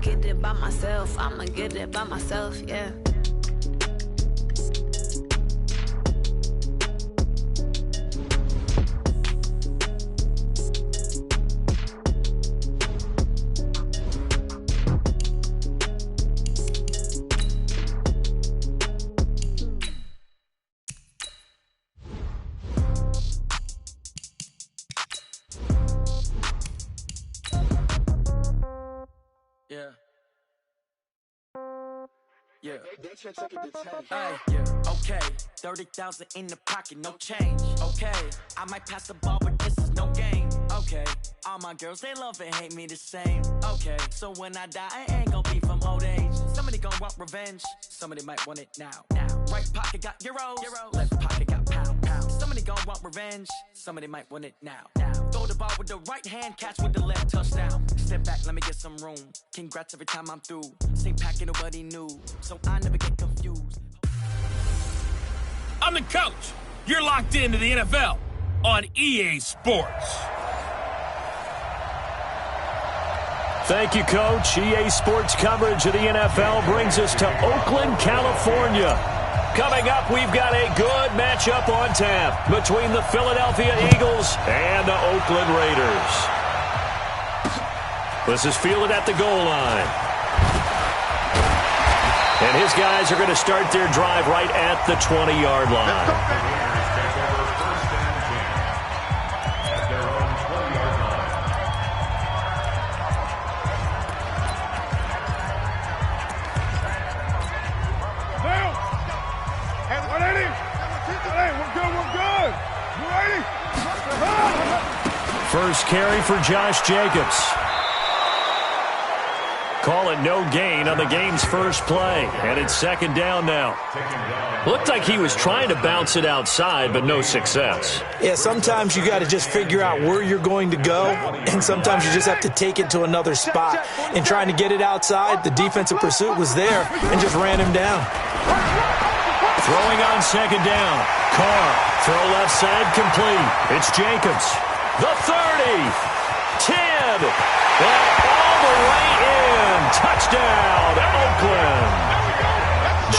get it by myself. I'ma get it by myself, yeah. Okay, 30,000 in the pocket, no change. Okay, I might pass the ball, but this is no game. Okay, all my girls, they love and hate me the same. Okay, so when I die, I ain't gon' be from old age. Somebody gon' want revenge, somebody might want it now. Right pocket got euros, left pocket got pounds. Somebody gon' want revenge, somebody might want it now. Throw the ball with the right hand, catch with the left, touchdown. Step back, let me get some room. Congrats every time I'm through. Same packet, nobody knew, so I never get confused. I'm the coach. You're locked into the NFL on EA Sports. Thank you, Coach. EA Sports coverage of the NFL brings us to Oakland, California. Coming up, we've got a good matchup on tap between the Philadelphia Eagles and the Oakland Raiders. This is fielded at the goal line. And his guys are going to start their drive right at the 20-yard line. First carry for Josh Jacobs. Call it no gain on the game's first play. And it's second down now. Looked like he was trying to bounce it outside, but no success. Yeah, sometimes you got to just figure out where you're going to go, and sometimes you just have to take it to another spot. And trying to get it outside, the defensive pursuit was there and just ran him down. Throwing on second down. Carr, throw left side complete. It's Jacobs. The 30, 10, and all the way in. Touchdown, Oakland.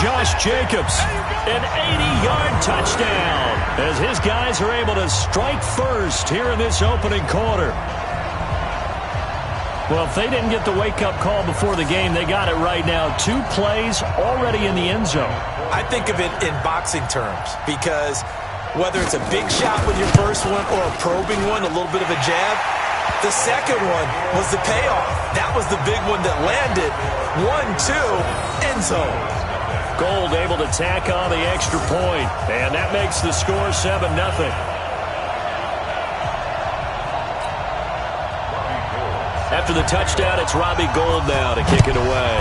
Josh Jacobs, an 80-yard touchdown as his guys are able to strike first here in this opening quarter. Well, if they didn't get the wake-up call before the game, they got it right now. 2 plays already in the end zone. I think of it in boxing terms because whether it's a big shot with your first one or a probing one, a little bit of a jab, the second one was the payoff. That was the big one that landed. 1-2, end zone. Gold able to tack on the extra point, and that makes the score 7-0. After the touchdown, it's Robbie Gould now to kick it away.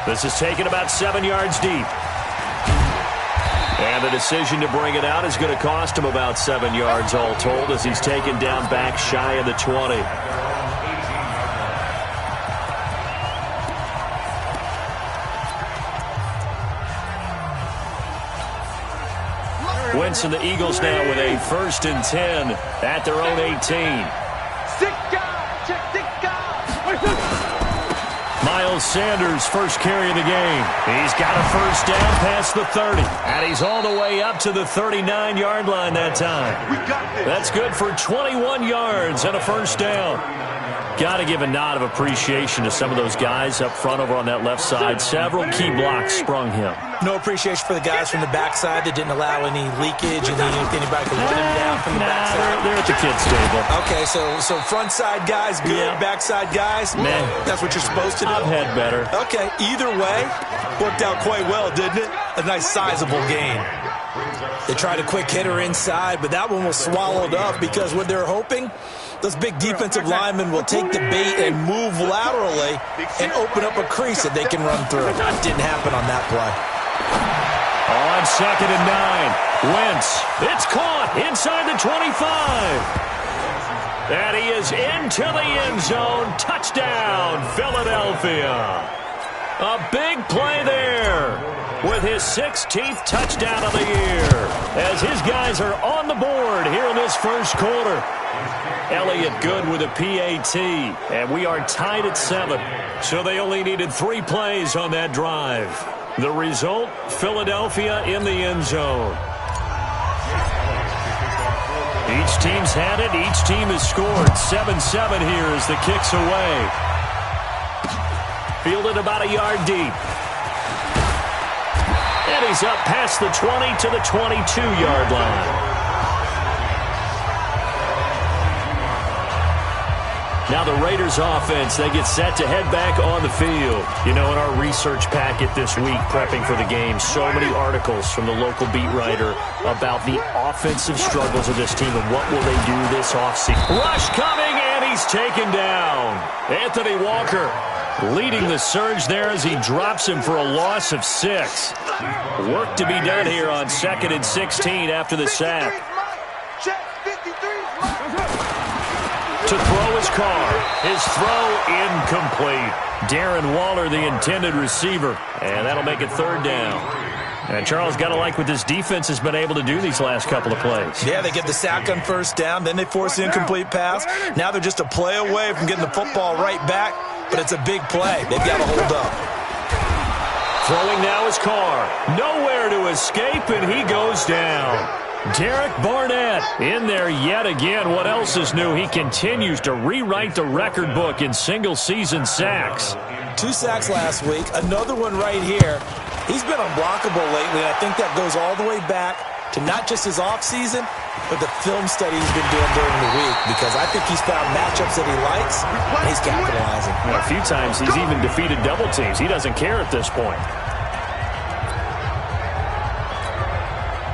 This is taken about 7 yards deep. And the decision to bring it out is going to cost him about 7 yards all told as he's taken down back shy of the 20. Wentz and the Eagles now with a 1st and 10 at their own 18. Miles Sanders, first carry of the game. He's got a first down past the 30. And he's all the way up to the 39-yard line that time. That's good for 21 yards and a first down. Got to give a nod of appreciation to some of those guys up front over on that left side. Several key blocks sprung him. No appreciation for the guys from the backside that didn't allow any leakage and anybody could run him down from the backside. They're at the kids' table. Okay, so front side guys good, yeah. Backside guys, man, that's what you're supposed to do. I've had better. Okay, either way, worked out quite well, didn't it? A nice sizable gain. They tried a quick hitter inside, but that one was swallowed up because what they're hoping, those big defensive linemen will take the bait and move laterally and open up a crease that they can run through. That didn't happen on that play. On 2nd and 9, Wentz. It's caught inside the 25. And he is into the end zone. Touchdown, Philadelphia. A big play there with his 16th touchdown of the year as his guys are on the board here in this first quarter. Elliott good with a PAT, and we are tied at 7. So they only needed 3 plays on that drive. The result, Philadelphia in the end zone. Each team's had it. Each team has scored. 7-7 here as the kick's away. Fielded about a yard deep. And he's up past the 20 to the 22-yard line. Now the Raiders offense, they get set to head back on the field. You know, in our research packet this week, prepping for the game, so many articles from the local beat writer about the offensive struggles of this team and what will they do this offseason. Rush coming, and he's taken down. Anthony Walker leading the surge there as he drops him for a loss of 6. Work to be done here on 2nd and 16 after the sack. To throw his car. His throw incomplete. Darren Waller, the intended receiver. And that'll make it 3rd down. And Charles, got to like what this defense has been able to do these last couple of plays. Yeah, they get the sack on 1st down, then they force the incomplete pass. Now they're just a play away from getting the football right back, but it's a big play. They've got to hold up. Throwing now is Carr. Nowhere to escape, and he goes down. Derek Barnett in there yet again. What else is new? He continues to rewrite the record book in single-season sacks. 2 sacks last week, another one right here. He's been unblockable lately, and I think that goes all the way back to not just his offseason, but the film study he's been doing during the week, because I think he's found matchups that he likes, and he's capitalizing. A few times he's even defeated double teams. He doesn't care at this point.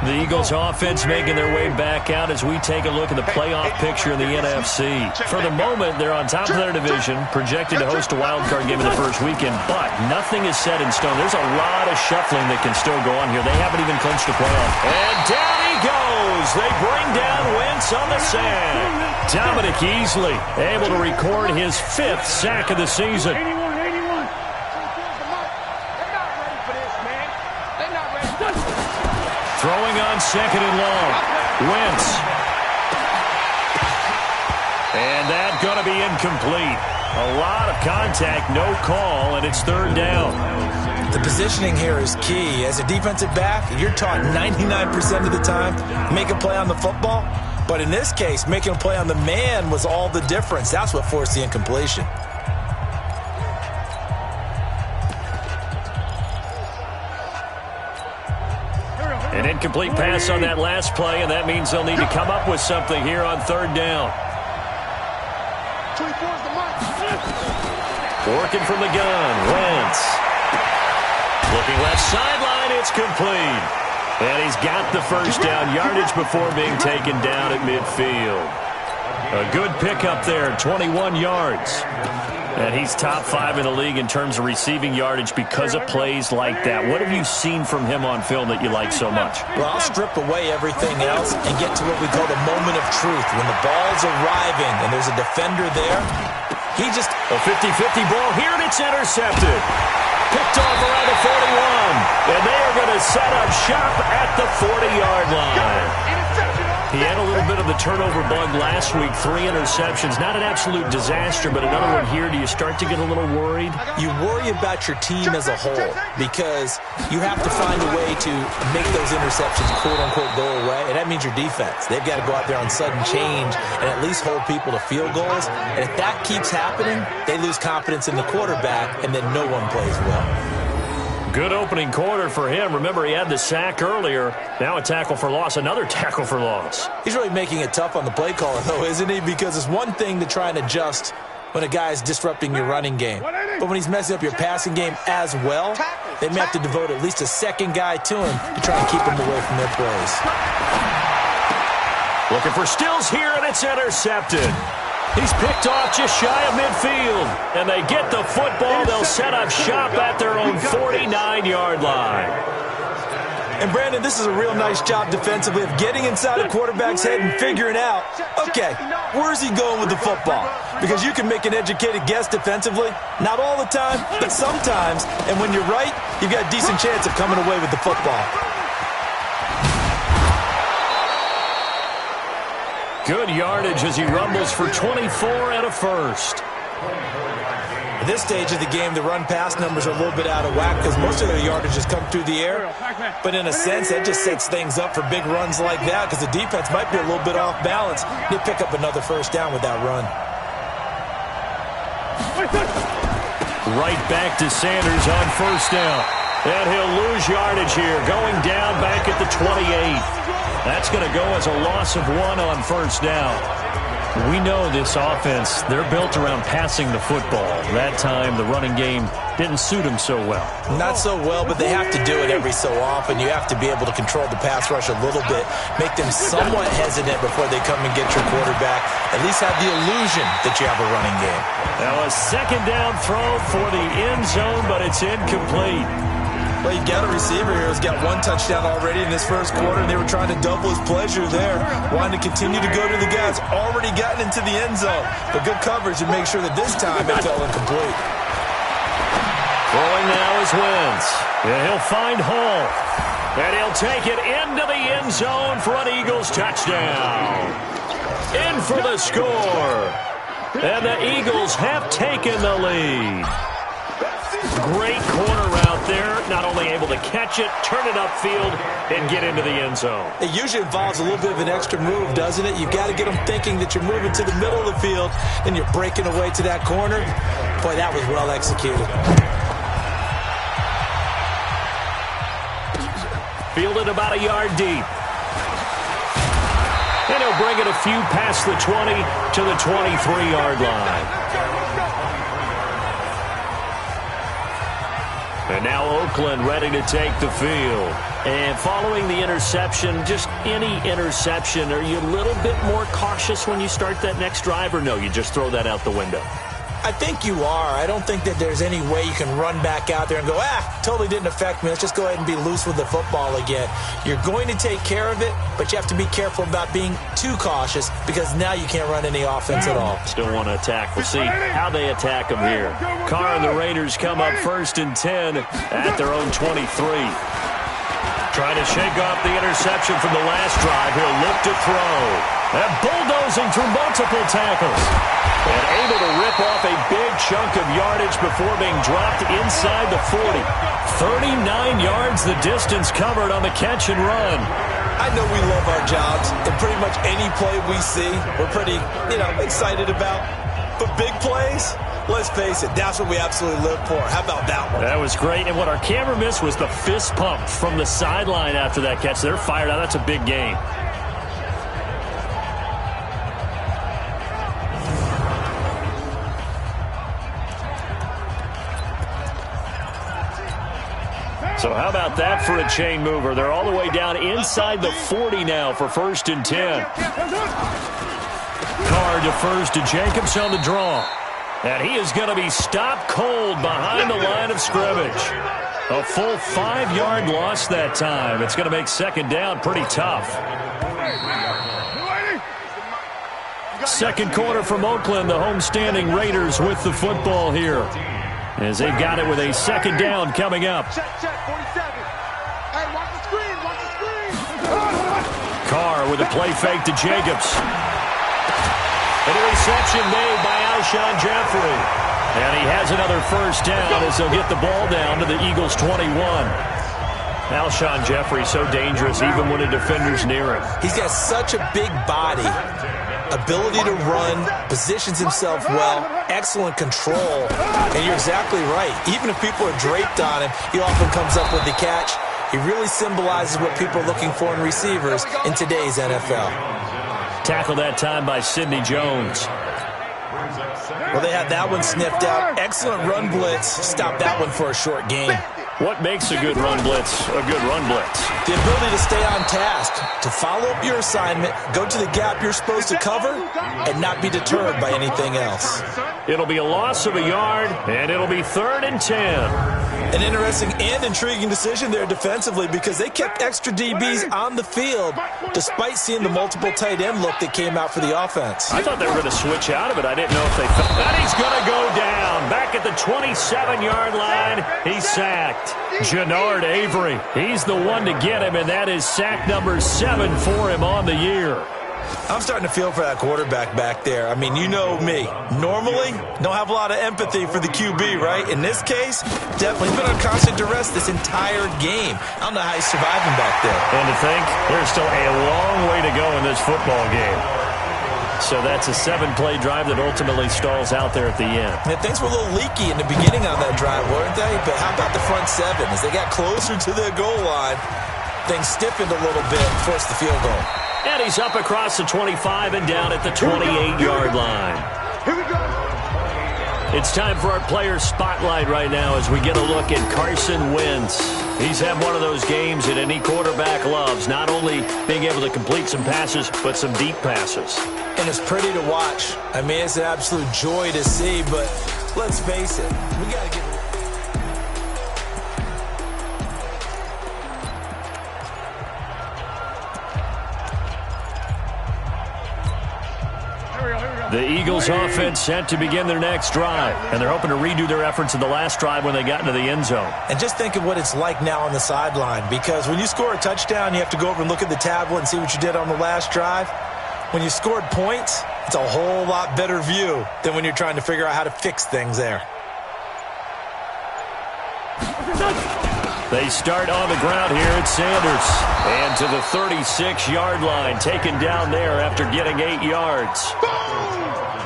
The Eagles offense making their way back out as we take a look at the playoff picture in the NFC. For the moment, they're on top of their division, projected to host a wild-card game in the first weekend, but nothing is set in stone. There's a lot of shuffling that can still go on here. They haven't even clinched the playoff. And down he goes. They bring down Wentz on the sack. Dominic Easley able to record his 5th sack of the season. Throwing on 2nd and long. Wentz. And that's going to be incomplete. A lot of contact, no call, and it's 3rd down. The positioning here is key. As a defensive back, you're taught 99% of the time make a play on the football. But in this case, making a play on the man was all the difference. That's what forced the incompletion. An incomplete pass on that last play, and that means they'll need to come up with something here on 3rd down. Working from the gun, Wentz. Looking left sideline, it's complete. And he's got the 1st down, yardage before being taken down at midfield. A good pickup there, 21 yards. And he's top 5 in the league in terms of receiving yardage because of plays like that. What have you seen from him on film that you like so much? Well, I'll strip away everything else and get to what we call the moment of truth. When the ball's arriving and there's a defender there, he just... A 50-50 ball here, and it's intercepted. Picked off around the 41. And they are going to set up shop at the 40-yard line. He had a little bit of the turnover bug last week, 3 interceptions. Not an absolute disaster, but another one here. Do you start to get a little worried? You worry about your team as a whole because you have to find a way to make those interceptions, quote-unquote, go away, and that means your defense. They've got to go out there on sudden change and at least hold people to field goals. And if that keeps happening, they lose confidence in the quarterback, and then no one plays well. Good opening quarter for him. Remember, he had the sack earlier. Now a tackle for loss, another tackle for loss. He's really making it tough on the play caller, though, isn't he? Because it's one thing to try and adjust when a guy is disrupting your running game. But when he's messing up your passing game as well, they may have to devote at least a second guy to him to try and keep him away from their plays. Looking for Stills here, and it's intercepted. He's picked off just shy of midfield. And they get the football. They'll set up shop at their own 49-yard line. And, Brandon, this is a real nice job defensively of getting inside the quarterback's head and figuring out, okay, where's he going with the football? Because you can make an educated guess defensively. Not all the time, but sometimes. And when you're right, you've got a decent chance of coming away with the football. Good yardage as he rumbles for 24 and a first. At this stage of the game, the run-pass numbers are a little bit out of whack because most of the yardage has come through the air. But in a sense, that just sets things up for big runs like that because the defense might be a little bit off balance. They pick up another first down with that run. Right back to Sanders on first down. And he'll lose yardage here, going down back at the 28. That's going to go as a loss of 1 on first down. We know this offense, they're built around passing the football. That time, the running game didn't suit them so well. Not so well, but they have to do it every so often. You have to be able to control the pass rush a little bit, make them somewhat hesitant before they come and get your quarterback. At least have the illusion that you have a running game. Now a second down throw for the end zone, but it's incomplete. Well, you got a receiver here who's got 1 touchdown already in this first quarter, and they were trying to double his pleasure there, wanting to continue to go to the guys already gotten into the end zone. But good coverage to make sure that this time it fell incomplete. Throwing now is Wentz. And he'll find Hall. And he'll take it into the end zone for an Eagles touchdown. In for the score. And the Eagles have taken the lead. Great corner route there. Not only able to catch it, turn it upfield, and get into the end zone. It usually involves a little bit of an extra move, doesn't it? You've got to get them thinking that you're moving to the middle of the field, and you're breaking away to that corner. Boy, that was well executed. Fielded about a yard deep. And he'll bring it a few past the 20 to the 23-yard line. And now Oakland ready to take the field. And following the interception, just any interception, are you a little bit more cautious when you start that next drive, or no, you just throw that out the window? I think you are. I don't think that there's any way you can run back out there and go, totally didn't affect me. Let's just go ahead and be loose with the football again. You're going to take care of it, but you have to be careful about being too cautious because now you can't run any offense at all. Still want to attack. We'll see how they attack them here. Carr and the Raiders come up 1st and 10 at their own 23. Trying to shake off the interception from the last drive. He'll look to throw. And bulldozing through multiple tackles. And able to rip off a big chunk of yardage before being dropped inside the 40. 39 yards the distance covered on the catch and run. I know we love our jobs, and pretty much any play we see, we're pretty, excited about. But big plays, let's face it, that's what we absolutely live for. How about that one? That was great. And what our camera missed was the fist pump from the sideline after that catch. They're fired out. That's a big game. So how about that for a chain mover? They're all the way down inside the 40 now for 1st and 10. Carr defers to Jacobs on the draw. And he is going to be stopped cold behind the line of scrimmage. A full 5-yard loss that time. It's going to make 2nd down pretty tough. Second quarter from Oakland, the homestanding Raiders with the football here. As they've got it with a 2nd down coming up. Check, 47. Hey, watch the screen, watch the screen. Carr with a play fake to Jacobs. And a reception made by Alshon Jeffrey. And he has another first down as they'll get the ball down to the Eagles' 21. Alshon Jeffrey so dangerous even when a defender's near him. He's got such a big body, ability to run, positions himself well, excellent control. And you're exactly right. Even if people are draped on him, he often comes up with the catch. He really symbolizes what people are looking for in receivers in today's NFL. Tackled that time by Sidney Jones. Well, they had that one sniffed out. Excellent run blitz. Stopped that one for a short gain. What makes a good run blitz a good run blitz? The ability to stay on task, to follow up your assignment, go to the gap you're supposed to cover, and not be deterred by anything else. It'll be a loss of a yard, and it'll be 3rd and 10. An interesting and intriguing decision there defensively because they kept extra DBs on the field despite seeing the multiple tight end look that came out for the offense. I thought they were going to switch out of it. I didn't know if they felt. And he's going to go down. Back at the 27-yard line, he's sacked. Jannard Avery, he's the one to get him, and that is sack number 7 for him on the year. I'm starting to feel for that quarterback back there. I mean, you know me. Normally, don't have a lot of empathy for the QB, right? In this case, definitely been on constant duress this entire game. I don't know how he's surviving back there. And to think, there's still a long way to go in this football game. So that's a 7-play drive that ultimately stalls out there at the end. Yeah, things were a little leaky in the beginning on that drive, weren't they? But how about the front seven? As they got closer to the goal line, things stiffened a little bit and forced the field goal. And he's up across the 25 and down at the 28-yard line. Here we go. It's time for our player spotlight right now as we get a look at Carson Wentz. He's had one of those games that any quarterback loves, not only being able to complete some passes, but some deep passes. And it's pretty to watch. I mean, it's an absolute joy to see, but let's face it, we got to get... The Eagles offense set to begin their next drive, and they're hoping to redo their efforts in the last drive when they got into the end zone. And just think of what it's like now on the sideline, because when you score a touchdown, you have to go over and look at the tablet and see what you did on the last drive. When you scored points, it's a whole lot better view than when you're trying to figure out how to fix things there. They start on the ground here at Sanders. And to the 36-yard line, taken down there after getting 8 yards.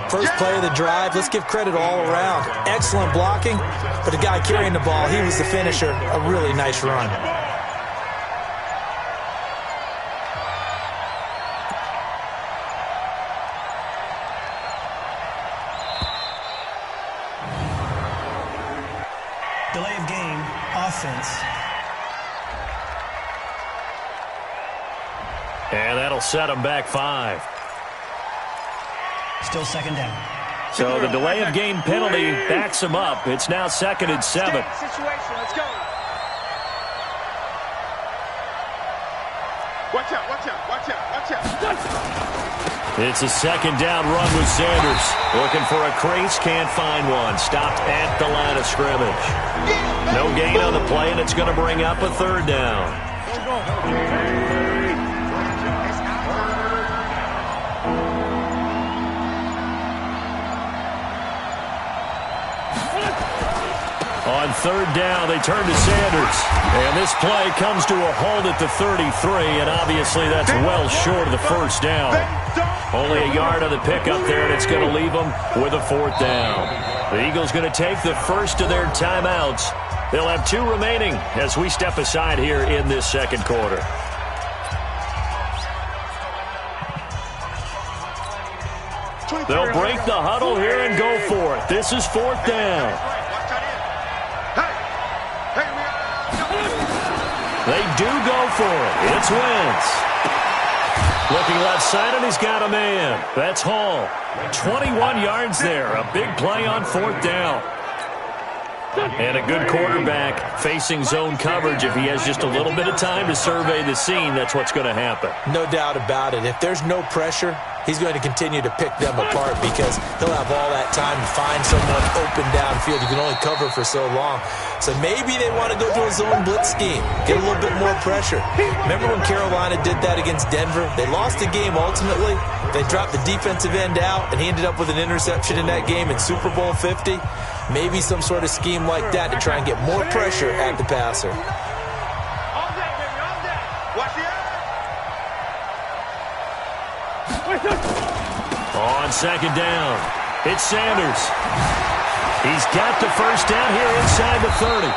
First play of the drive, let's give credit all around. Excellent blocking, but the guy carrying the ball, he was the finisher. A really nice run. Delay of game, offense. And that'll set them back 5. Still second down. So the delay of game penalty backs them up. It's now 2nd and 7. Situation, let's go. Watch out, watch out, watch out, watch out. It's a 2nd down run with Sanders. Looking for a crease, can't find one. Stopped at the line of scrimmage. No gain on the play, and it's going to bring up a 3rd down. On 3rd down, they turn to Sanders. And this play comes to a halt at the 33, and obviously that's well short of the 1st down. Only a yard on the pickup there, and it's going to leave them with a 4th down. The Eagles going to take the first of their timeouts. They'll have 2 remaining as we step aside here in this 2nd quarter. They'll break the huddle here and go for it. This is 4th down. They do go for it. It's Wentz. Looking left side, and he's got a man. That's Hall. 21 yards there. A big play on 4th down. And a good quarterback facing zone coverage. If he has just a little bit of time to survey the scene, that's what's going to happen. No doubt about it. If there's no pressure, he's going to continue to pick them apart because he'll have all that time to find someone open downfield. You can only cover for so long. So maybe they want to go to a zone blitz scheme, get a little bit more pressure. Remember when Carolina did that against Denver? They lost the game ultimately. They dropped the defensive end out, and he ended up with an interception in that game in Super Bowl 50. Maybe some sort of scheme like that to try and get more pressure at the passer. On 2nd down, it's Sanders. He's got the 1st down here inside the 30.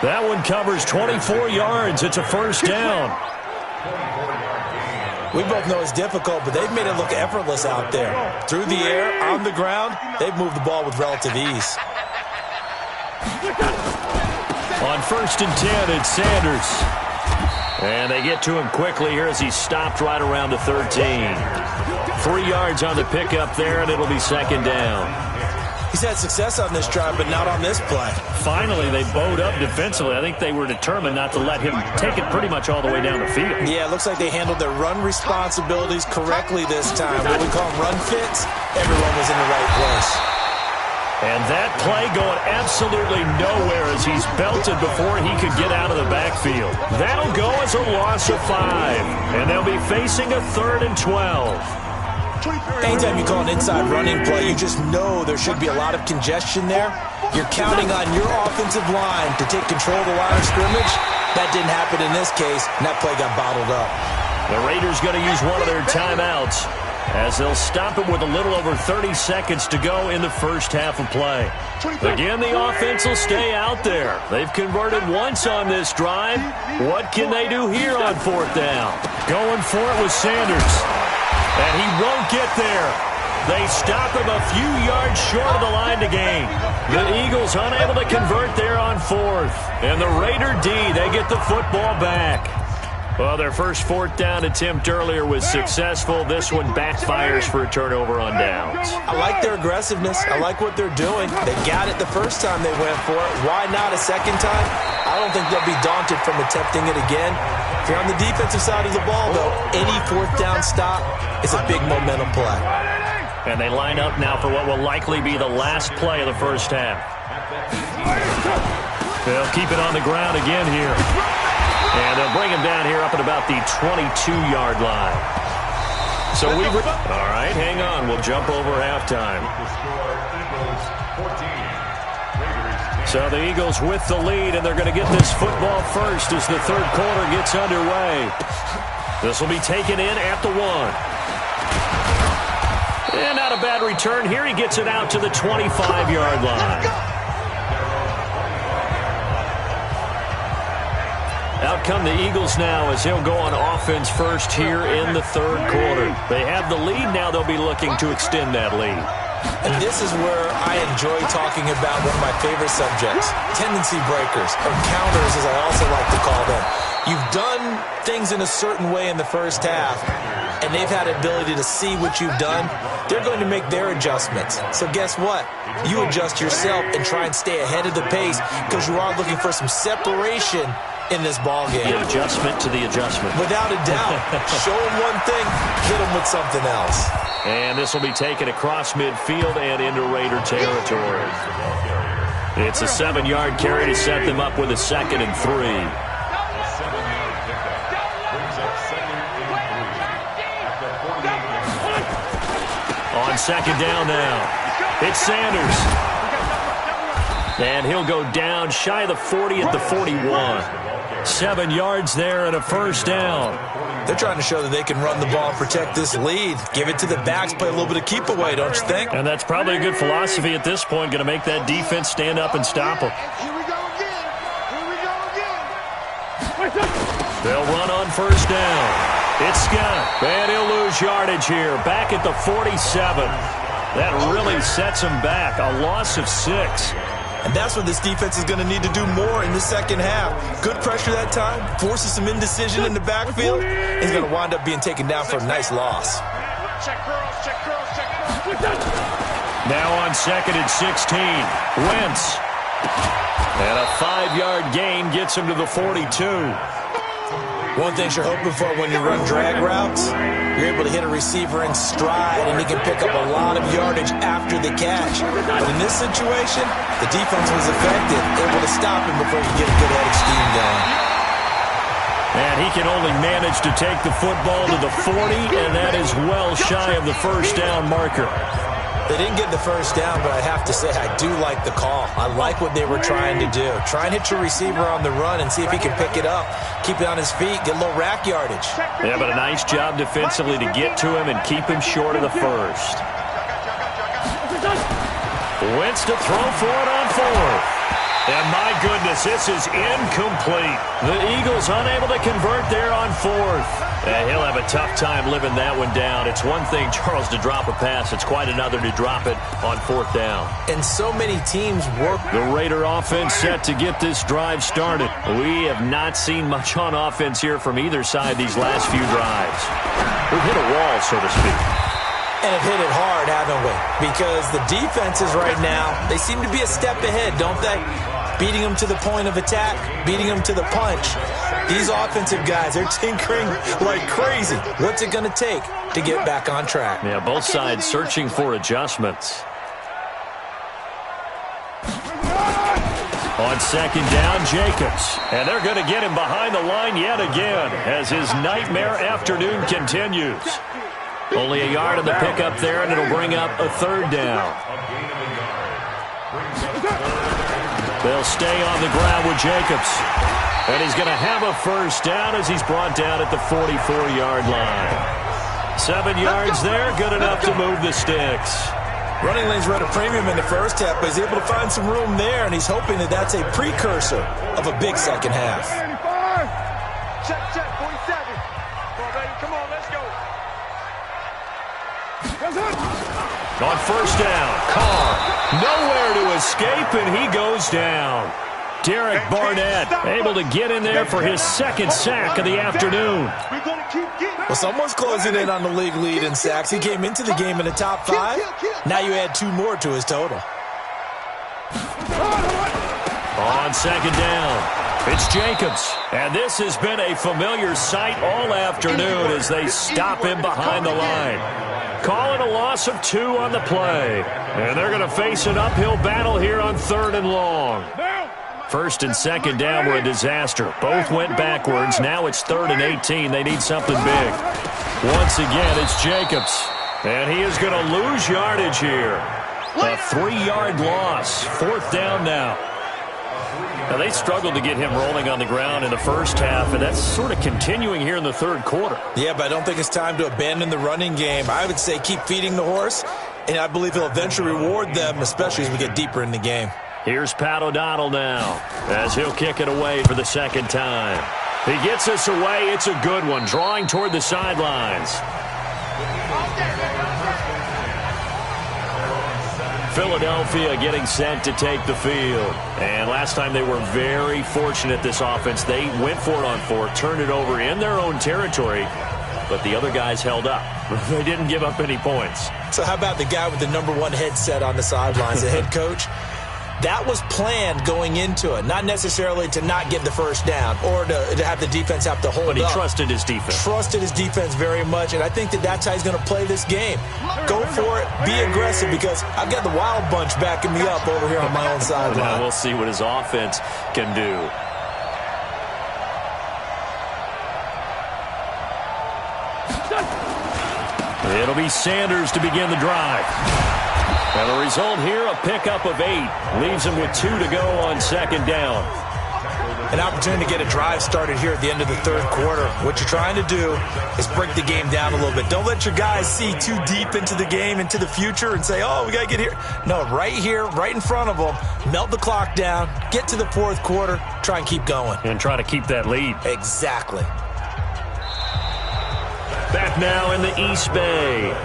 That one covers 24 yards. It's a 1st down. We both know it's difficult, but they've made it look effortless out there. Through the air, on the ground, they've moved the ball with relative ease. On 1st and 10, it's Sanders. And they get to him quickly here as he's stopped right around the 13. 3 yards on the pickup there, and it'll be 2nd down. He's had success on this drive, but not on this play. Finally, they bowed up defensively. I think they were determined not to let him take it pretty much all the way down the field. Yeah, it looks like they handled their run responsibilities correctly this time. What we call run fits, everyone was in the right place. And that play going absolutely nowhere as he's belted before he could get out of the backfield. That'll go as a loss of 5, and they'll be facing a 3rd and 12. Anytime you call an inside running play, you just know there should be a lot of congestion there. You're counting on your offensive line to take control of the line of scrimmage. That didn't happen in this case, and that play got bottled up. The Raiders going to use one of their timeouts as they'll stop it with a little over 30 seconds to go in the first half of play. Again, the offense will stay out there. They've converted once on this drive. What can they do here on 4th down? Going for it with Sanders. And he won't get there. They stop him a few yards short of the line to gain. The Eagles unable to convert there on 4th. And the Raider D, they get the football back. Well, their first 4th down attempt earlier was successful. This one backfires for a turnover on downs. I like their aggressiveness. I like what they're doing. They got it the first time they went for it. Why not a second time? I don't think they'll be daunted from attempting it again. If you're on the defensive side of the ball, though, any 4th down stop is a big momentum play. And they line up now for what will likely be the last play of the first half. They'll keep it on the ground again here. And they'll bring him down here up at about the 22-yard line. So all right, hang on. We'll jump over halftime. So the Eagles with the lead, and they're going to get this football first as the 3rd quarter gets underway. This will be taken in at the 1. And not a bad return here. He gets it out to the 25-yard line. Out come the Eagles now as he'll go on offense first here in the 3rd quarter. They have the lead now. They'll be looking to extend that lead. And this is where I enjoy talking about one of my favorite subjects, tendency breakers, or counters as I also like to call them. You've done things in a certain way in the first half, and they've had the ability to see what you've done. They're going to make their adjustments. So guess what? You adjust yourself and try and stay ahead of the pace because you are looking for some separation in this ball game. The adjustment to the adjustment. Without a doubt. Show them one thing, hit them with something else. And this will be taken across midfield and into Raider territory. It's a 7-yard carry to set them up with a 2nd and 3. On 2nd down now, it's Sanders. And he'll go down shy of the 40 at the 41. 7 yards there and a 1st down. They're trying to show that they can run the ball and protect this lead. Give it to the backs, play a little bit of keep away, don't you think? And that's probably a good philosophy at this point, going to make that defense stand up and stop them. Here we go again. Here we go again. They'll run on 1st down. It's Scott, and he'll lose yardage here, back at the 47. That really sets him back, a loss of 6. And that's what this defense is going to need to do more in the second half. Good pressure that time, forces some indecision in the backfield. He's going to wind up being taken down for a nice loss. Check curls, check curls, check curls. Now on 2nd and 16, Wentz. And a 5-yard gain gets him to the 42. One thing you're hoping for when you run drag routes, you're able to hit a receiver in stride, and he can pick up a lot of yardage after the catch. But in this situation, the defense was effective, able to stop him before he could get a good-headed scheme going. And he can only manage to take the football to the 40, and that is well shy of the 1st down marker. They didn't get the 1st down, but I have to say I do like the call. I like what they were trying to do. Try and hit your receiver on the run and see if he can pick it up, keep it on his feet, get a little rack yardage. Yeah, but a nice job defensively to get to him and keep him short of the 1st. Wentz to throw for it on 4th. And my goodness, this is incomplete. The Eagles unable to convert there on 4th. And he'll have a tough time living that one down. It's one thing, Charles, to drop a pass. It's quite another to drop it on 4th down. And so many teams work. The Raider offense set to get this drive started. We have not seen much on offense here from either side these last few drives. We've hit a wall, so to speak. And have hit it hard, haven't we? Because the defenses right now, they seem to be a step ahead, don't they? Beating them to the point of attack, beating them to the punch. These offensive guys, they're tinkering like crazy. What's it going to take to get back on track? Yeah, both sides searching for adjustments. On second down, Jacobs. And they're going to get him behind the line yet again as his nightmare afternoon continues. Only a yard on the pickup there, and it'll bring up a third down. They'll stay on the ground with Jacobs. And he's going to have a first down as he's brought down at the 44-yard line. 7 yards there, good enough to move the sticks. Running lanes were at a premium in the first half, but he's able to find some room there, and he's hoping that that's a precursor of a big second half. Check, 47. Come on, baby, come on, let's go. On first down, Carr, nowhere to escape, and he goes down. Derek Barnett able to get in there for his second sack of the afternoon. Well, someone's closing in on the league lead in sacks. He came into the game in the top 5. Now you add 2 more to his total. On second down, it's Jacobs. And this has been a familiar sight all afternoon as they stop him behind the line. Calling a loss of 2 on the play. And they're going to face an uphill battle here on 3rd and long. First and second down were a disaster. Both went backwards. Now it's 3rd and 18. They need something big. Once again, it's Jacobs. And he is going to lose yardage here. A 3-yard loss. 4th down now. Now, they struggled to get him rolling on the ground in the first half, and that's sort of continuing here in the 3rd quarter. Yeah, but I don't think it's time to abandon the running game. I would say keep feeding the horse, and I believe he'll eventually reward them, especially as we get deeper in the game. Here's Pat O'Donnell now as he'll kick it away for the second time. He gets us away. It's a good one, drawing toward the sidelines. Philadelphia getting set to take the field. And last time they were very fortunate, this offense. They went for it on 4, turned it over in their own territory, but the other guys held up. They didn't give up any points. So how about the guy with the #1 headset on the sidelines, the head coach? That was planned going into it, not necessarily to not get the first down or to have the defense have to hold up. But he trusted his defense. Trusted his defense very much, and I think that that's how he's going to play this game. Go for it, be aggressive, because I've got the wild bunch backing me up over here on my own sideline. Now we'll see what his offense can do. It'll be Sanders to begin the drive. And the result here, a pickup of 8. Leaves him with 2 to go on second down. An opportunity to get a drive started here at the end of the 3rd quarter. What you're trying to do is break the game down a little bit. Don't let your guys see too deep into the game, into the future, and say, oh, we got to get here. No, right here, right in front of them, melt the clock down, get to the 4th quarter, try and keep going. And try to keep that lead. Exactly. Back now in the East Bay.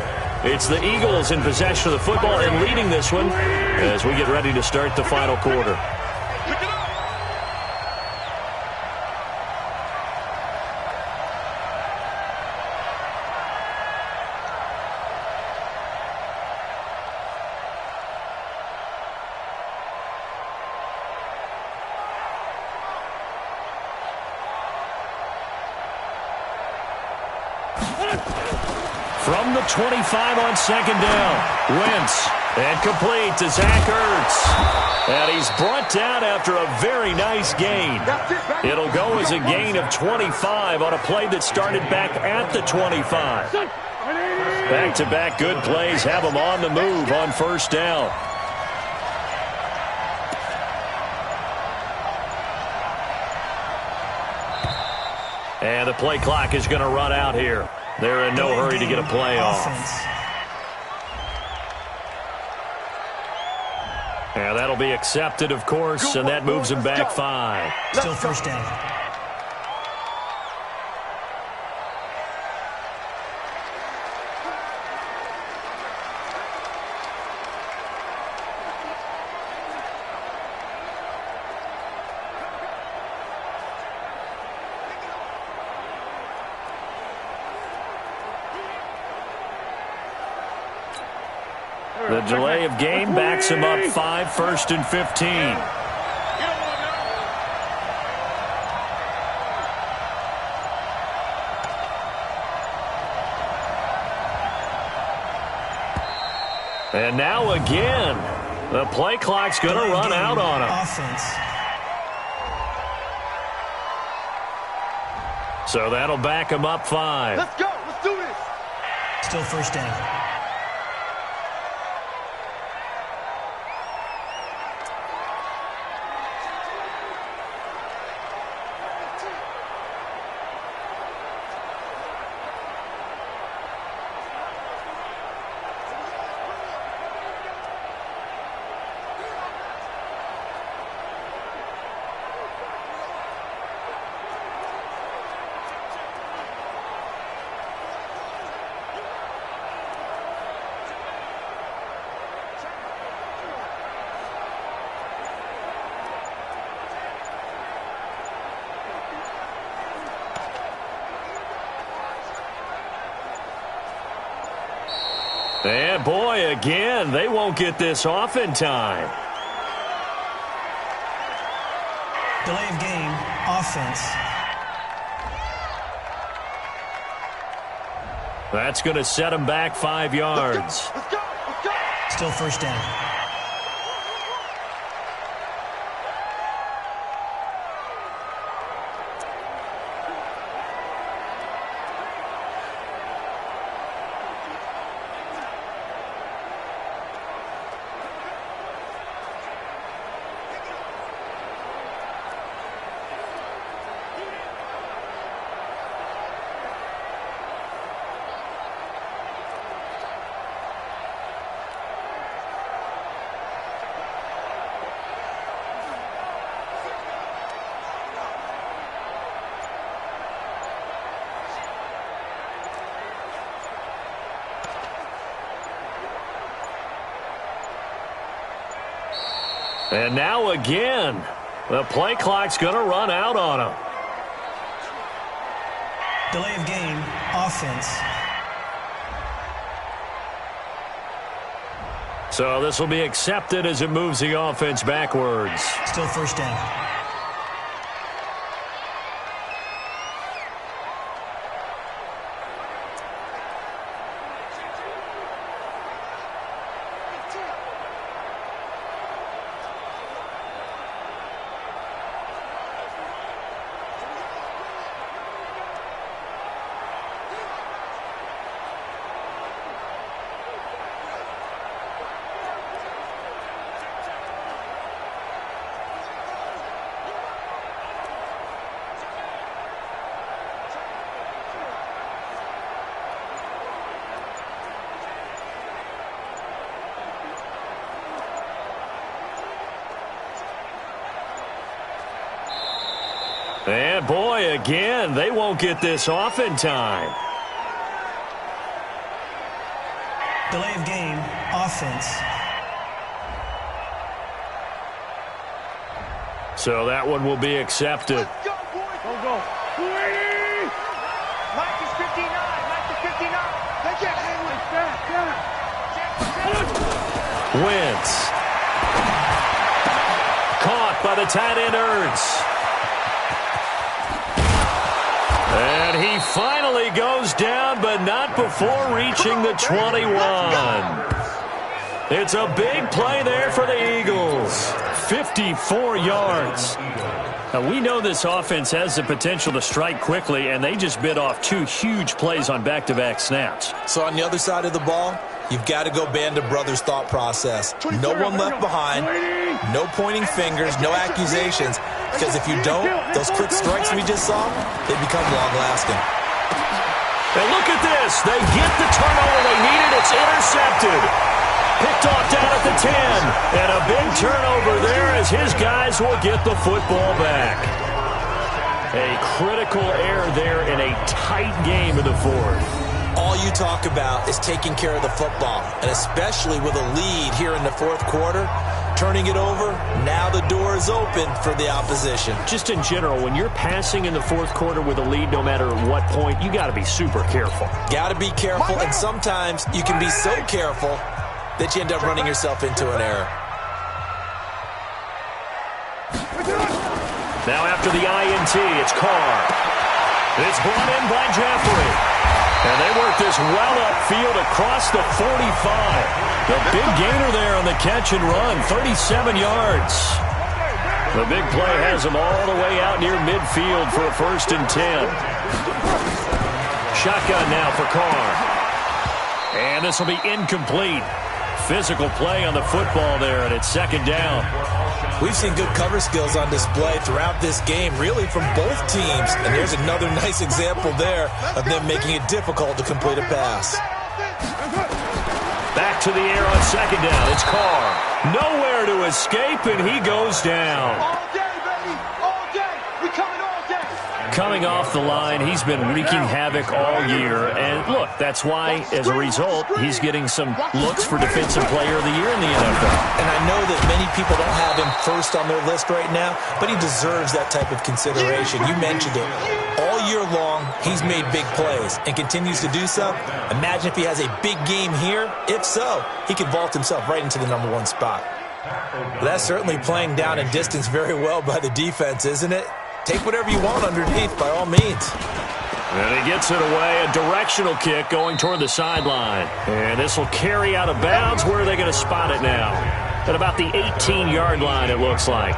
It's the Eagles in possession of the football and leading this one as we get ready to start the final quarter. From the 25 on second down, Wentz, and complete to Zach Ertz. And he's brought down after a very nice gain. It'll go as a gain of 25 on a play that started back at the 25. Back-to-back good plays have him on the move on first down. And the play clock is going to run out here. They're in no hurry to get a play off. And that'll be accepted, of course, and that moves him back 5. Still first down. The delay of game backs him up 5, 1st and 15. And now again, the play clock's going to run out on him. Offense. So that'll back him up 5. Let's go. Let's do this. Still first down. And boy, again, they won't get this off in time. Delay of game, offense. That's going to set him back 5 yards. Let's go. Let's go. Still first down. And now again, the play clock's going to run out on him. Delay of game, offense. So this will be accepted as it moves the offense backwards. Still first down. And boy, again, they won't get this off in time. Delay of game, offense. So that one will be accepted. Let's go, boys. Go. 280. Mike is 59. Mike is 59. They can't hang like that. Wentz. Caught by the tight end Ertz. And he finally goes down, but not before reaching the 21. It's a big play there for the Eagles. 54 yards. Now, we know this offense has the potential to strike quickly, and they just bit off 2 huge plays on back-to-back snaps. So on the other side of the ball, you've got to go Band of Brothers thought process. No one left behind, no pointing fingers, no accusations. Because if you don't, those quick strikes we just saw, they become long-lasting. And look at this. They get the turnover they needed. It's intercepted. Picked off down at the 10. And a big turnover there as his guys will get the football back. A critical error there in a tight game in the fourth. All you talk about is taking care of the football, and especially with a lead here in the fourth quarter, turning it over, now the door is open for the opposition. Just in general, when you're passing in the fourth quarter with a lead, no matter what point, you got to be super careful. Got to be careful, and sometimes you can be so careful that you end up running yourself into an error. Now after the INT, it's Carr. It's brought in by Jeffrey. And they work this well upfield across the 45. The big gainer there on the catch and run, 37 yards. The big play has him all the way out near midfield for a 1st and 10. Shotgun now for Carr. And this will be incomplete. Physical play on the football there, and it's 2nd down. We've seen good cover skills on display throughout this game, really from both teams. And there's another nice example there of them making it difficult to complete a pass. Back to the air on 2nd down. It's Carr. Nowhere to escape, and he goes down. All day, baby. All day. We coming all day. Coming off the line, he's been wreaking havoc all year. And look, that's why, as a result, he's getting some looks for Defensive Player of the Year in the NFL. And I know that many people don't have him first on their list right now, but he deserves that type of consideration. You mentioned it. All year long, he's made big plays and continues to do so. Imagine if he has a big game here. If so, he could vault himself right into the #1 spot. But that's certainly playing down in distance very well by the defense, isn't it? Take whatever you want underneath, by all means. And he gets it away, a directional kick going toward the sideline. And this will carry out of bounds. Where are they going to spot it now? At about the 18-yard line, it looks like.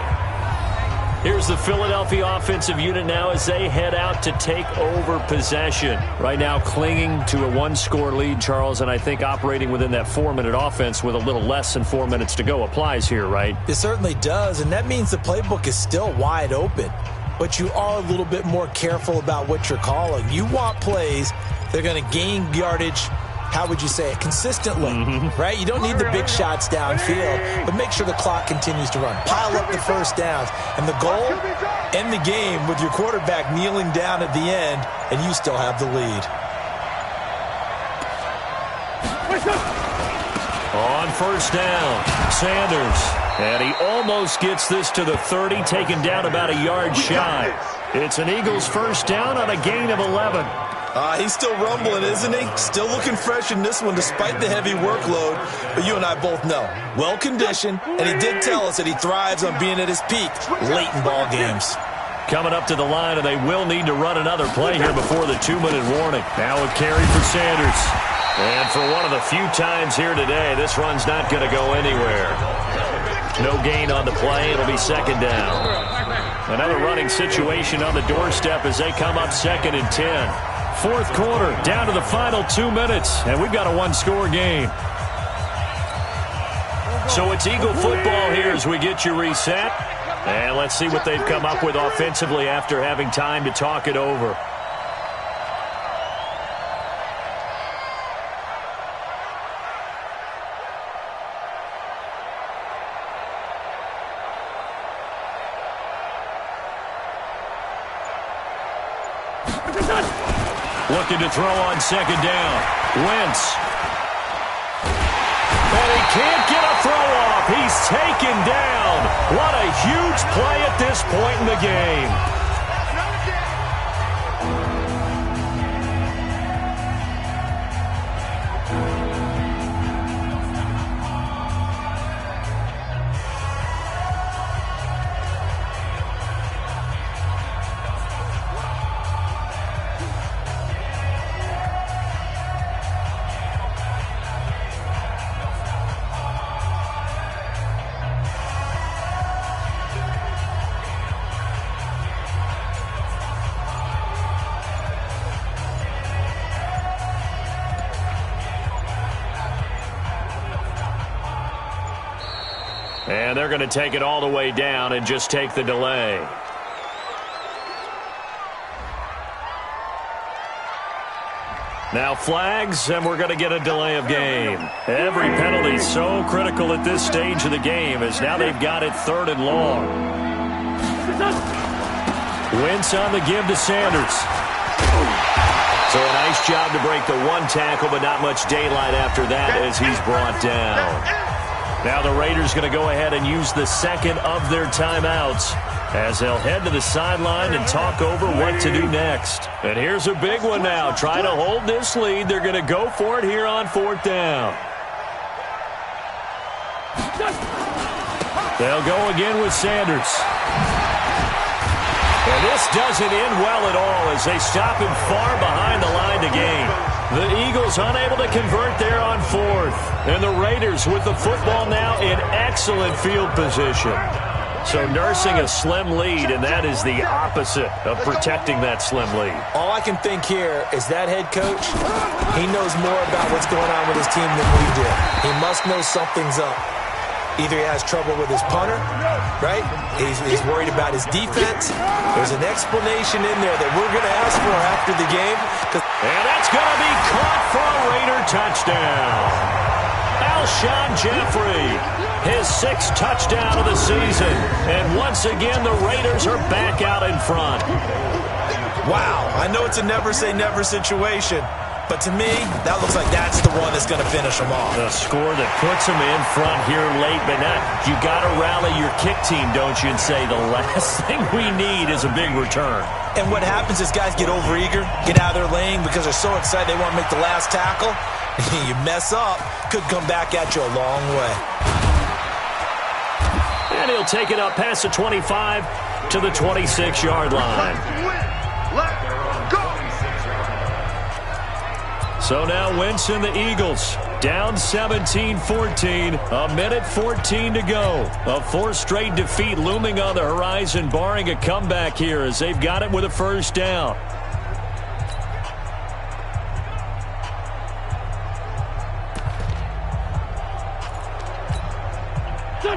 Here's the Philadelphia offensive unit now as they head out to take over possession. Right now clinging to a 1-score lead, Charles, and I think operating within that 4-minute offense with a little less than 4 minutes to go applies here, right? It certainly does, and that means the playbook is still wide open. But you are a little bit more careful about what you're calling. You want plays that are going to gain yardage, how would you say it, consistently, right? You don't need the big shots downfield, but make sure the clock continues to run. Pile up the first downs. And the goal, end the game with your quarterback kneeling down at the end, and you still have the lead. On 1st down, Sanders. And he almost gets this to the 30, taken down about a yard shy. It's an Eagles 1st down on a gain of 11. He's still rumbling, isn't he? Still looking fresh in this one despite the heavy workload. But you and I both know, well-conditioned, and he did tell us that he thrives on being at his peak late in ball games. Coming up to the line, and they will need to run another play here before the 2-minute warning. Now a carry for Sanders. And for one of the few times here today, this run's not going to go anywhere. No gain on the play. It'll be 2nd down. Another running situation on the doorstep as they come up 2nd and 10. 4th quarter, down to the final 2 minutes, and we've got a 1-score game. So it's Eagle football here as we get you reset. And let's see what they've come up with offensively after having time to talk it over. Looking to throw on 2nd down. Wentz. And he can't get a throw off. He's taken down. What a huge play at this point in the game. And they're going to take it all the way down and just take the delay. Now flags, and we're going to get a delay of game. Every penalty so critical at this stage of the game as now they've got it 3rd and long. Wentz on the give to Sanders. So a nice job to break the 1 tackle, but not much daylight after that as he's brought down. Now the Raiders going to go ahead and use the 2nd of their timeouts as they'll head to the sideline and talk over what to do next. And here's a big one now. Trying to hold this lead. They're going to go for it here on 4th down. They'll go again with Sanders. And this doesn't end well at all as they stop him far behind the line to gain. The Eagles unable to convert there on 4th. And the Raiders with the football now in excellent field position. So nursing a slim lead, and that is the opposite of protecting that slim lead. All I can think here is that head coach, he knows more about what's going on with his team than we do. He must know something's up. Either he has trouble with his punter, right? He's worried about his defense. There's an explanation in there that we're going to ask for after the game. And that's going to be caught for a Raider touchdown. Alshon Jeffrey, his 6th touchdown of the season. And once again, the Raiders are back out in front. Wow, I know it's a never-say-never situation, but to me, that looks like that's the one that's going to finish them off. The score that puts them in front here late, but now you got to rally your kick team, don't you, and say the last thing we need is a big return. And what happens is guys get overeager, get out of their lane because they're so excited they want to make the last tackle. You mess up, could come back at you a long way. And he'll take it up past the 25 to the 26-yard line. So now Wentz and the Eagles down 17-14, a minute 14 to go. A 4th straight defeat looming on the horizon, barring a comeback here as they've got it with a first down.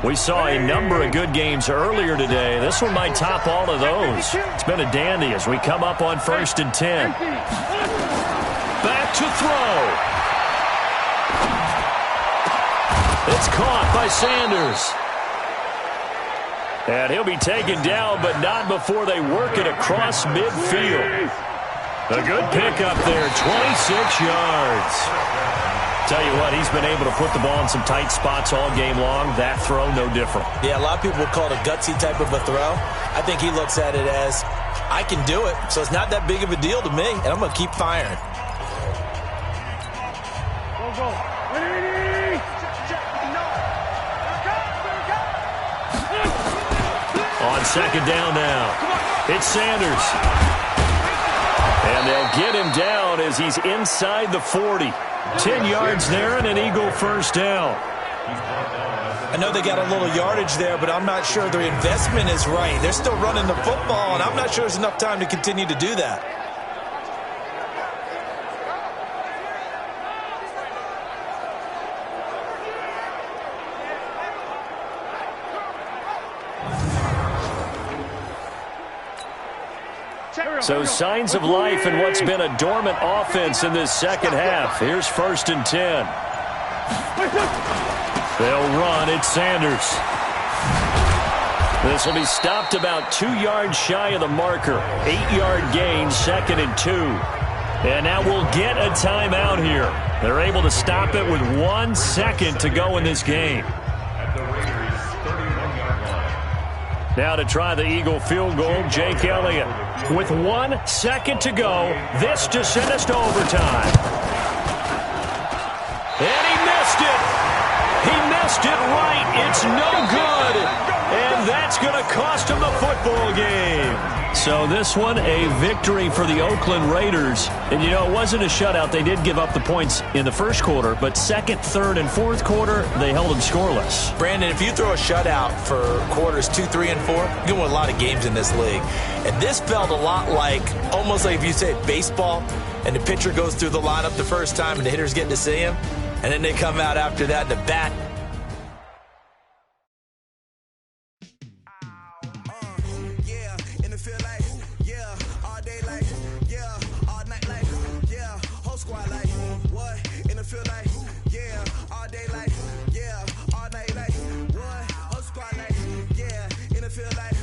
We saw a number of good games earlier today. This one might top all of those. It's been a dandy as we come up on 1st and 10. Back to throw. It's caught by Sanders. And he'll be taken down, but not before they work it across midfield. A good pickup there, 26 yards. Tell you what, he's been able to put the ball in some tight spots all game long. That throw, no different. Yeah, a lot of people would call it a gutsy type of a throw. I think he looks at it as, I can do it, so it's not that big of a deal to me, and I'm going to keep firing. Go. On 2nd down now, it's Sanders. And they'll get him down as he's inside the 40. 10 yards there and an Eagle first down. I know they got a little yardage there, but I'm not sure their investment is right. They're still running the football, and I'm not sure there's enough time to continue to do that. So signs of life in what's been a dormant offense in this second half. Here's 1st and 10. They'll run. It's Sanders. This will be stopped about 2 yards shy of the marker. 8-yard gain, 2nd and 2. And now we'll get a timeout here. They're able to stop it with 1 second to go in this game. Now to try the Eagle field goal, Jake Elliott. With 1 second to go, this to send us to overtime. And he missed it. He missed it right. It's no good. And that's going to cost him the football game. So this one, a victory for the Oakland Raiders. And, you know, it wasn't a shutout. They did give up the points in the first quarter, but 2nd, 3rd, and 4th quarter, they held them scoreless. Brandon, if you throw a shutout for quarters 2, 3, and 4, you're going to win a lot of games in this league. And this felt a lot like, almost like if you say baseball, and the pitcher goes through the lineup the first time, and the hitter's getting to see him, and then they come out after that, and the bat. Feel like